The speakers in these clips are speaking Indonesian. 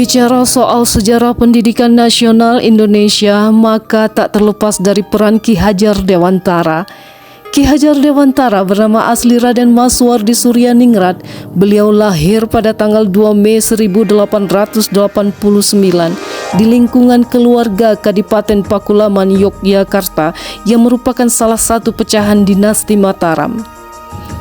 Berbicara soal sejarah pendidikan nasional Indonesia, maka tak terlepas dari peran Ki Hajar Dewantara. Ki Hajar Dewantara bernama asli Raden Maswardi Suryaningrat. Beliau lahir pada tanggal 2 Mei 1889 di lingkungan keluarga Kadipaten Pakualaman, Yogyakarta yang merupakan salah satu pecahan dinasti Mataram.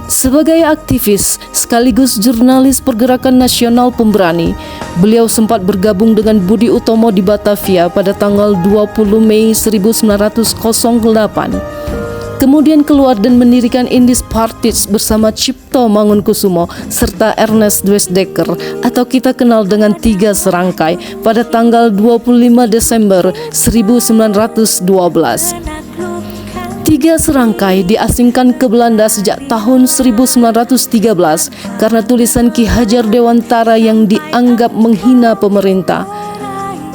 Sebagai aktivis sekaligus jurnalis pergerakan nasional pemberani, beliau sempat bergabung dengan Budi Utomo di Batavia pada tanggal 20 Mei 1908. Kemudian keluar dan mendirikan Indis Partits bersama Cipto Mangunkusumo serta Ernest Dwesdecker atau kita kenal dengan Tiga Serangkai pada tanggal 25 Desember 1912. Tiga Serangkai diasingkan ke Belanda sejak tahun 1913 karena tulisan Ki Hajar Dewantara yang dianggap menghina pemerintah.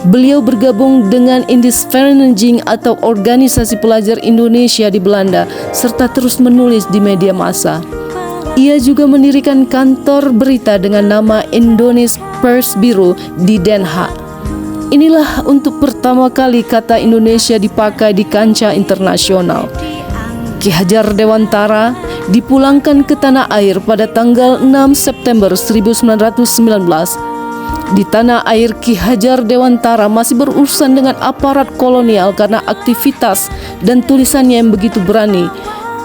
Beliau bergabung dengan Indisvereniging atau Organisasi Pelajar Indonesia di Belanda serta terus menulis di media massa. Ia juga mendirikan kantor berita dengan nama Indonesia Persbureau di Den Haag. Inilah untuk pertama kali kata Indonesia dipakai di kancah internasional. Ki Hajar Dewantara dipulangkan ke tanah air pada tanggal 6 September 1919. Di tanah air, Ki Hajar Dewantara masih berurusan dengan aparat kolonial karena aktivitas dan tulisannya yang begitu berani.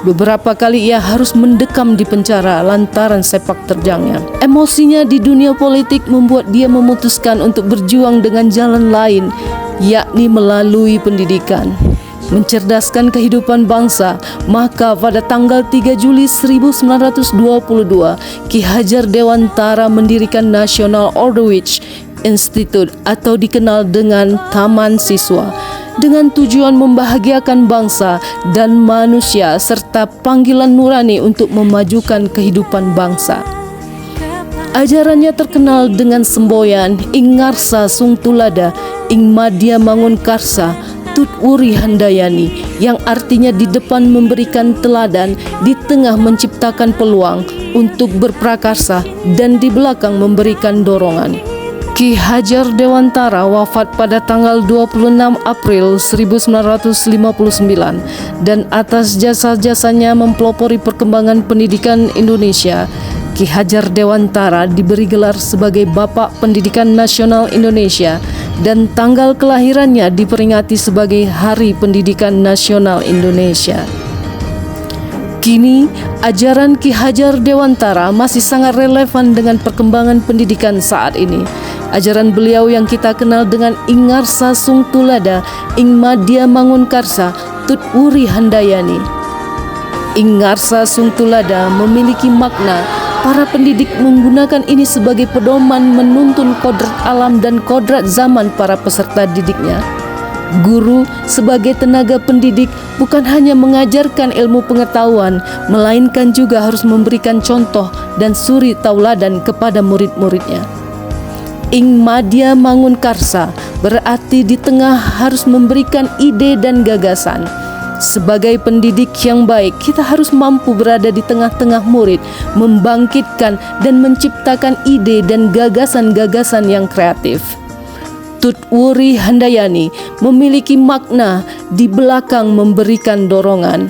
Beberapa kali ia harus mendekam di penjara lantaran sepak terjangnya. Emosinya di dunia politik membuat dia memutuskan untuk berjuang dengan jalan lain, yakni melalui pendidikan. Mencerdaskan kehidupan bangsa, maka pada tanggal 3 Juli 1922, Ki Hajar Dewantara mendirikan National Outreach Institute atau dikenal dengan Taman Siswa, dengan tujuan membahagiakan bangsa dan manusia serta panggilan nurani untuk memajukan kehidupan bangsa. Ajarannya terkenal dengan semboyan Ing Ngarsa Sung Tulada, Ing Madya Mangun Karsa, Tut Wuri Handayani, yang artinya di depan memberikan teladan, di tengah menciptakan peluang untuk berprakarsa, dan di belakang memberikan dorongan. Ki Hajar Dewantara wafat pada tanggal 26 April 1959 dan atas jasa-jasanya mempelopori perkembangan pendidikan Indonesia, Ki Hajar Dewantara diberi gelar sebagai Bapak Pendidikan Nasional Indonesia dan tanggal kelahirannya diperingati sebagai Hari Pendidikan Nasional Indonesia. Kini, ajaran Ki Hajar Dewantara masih sangat relevan dengan perkembangan pendidikan saat ini. Ajaran beliau yang kita kenal dengan Ing Ngarsa Sung Tulada, Ing Madya Mangun Karsa, Tut Wuri Handayani. Ing Ngarsa Sung Tulada memiliki makna para pendidik menggunakan ini sebagai pedoman menuntun kodrat alam dan kodrat zaman para peserta didiknya. Guru sebagai tenaga pendidik bukan hanya mengajarkan ilmu pengetahuan, melainkan juga harus memberikan contoh dan suri tauladan kepada murid-muridnya. Ing Madya Mangun Karsa berarti di tengah harus memberikan ide dan gagasan. Sebagai pendidik yang baik, kita harus mampu berada di tengah-tengah murid, membangkitkan dan menciptakan ide dan gagasan-gagasan yang kreatif. Tut Wuri Handayani memiliki makna di belakang memberikan dorongan.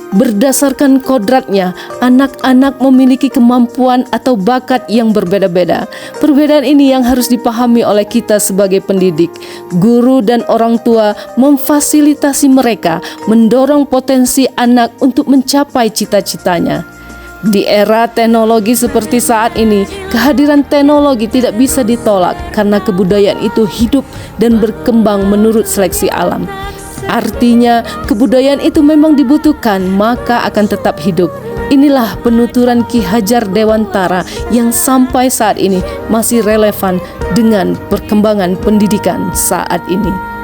Berdasarkan kodratnya, anak-anak memiliki kemampuan atau bakat yang berbeda-beda. Perbedaan ini yang harus dipahami oleh kita sebagai pendidik. Guru dan orang tua memfasilitasi mereka, mendorong potensi anak untuk mencapai cita-citanya. Di era teknologi seperti saat ini, kehadiran teknologi tidak bisa ditolak karena kebudayaan itu hidup dan berkembang menurut seleksi alam. Artinya, kebudayaan itu memang dibutuhkan, maka akan tetap hidup. Inilah penuturan Ki Hajar Dewantara yang sampai saat ini masih relevan dengan perkembangan pendidikan saat ini.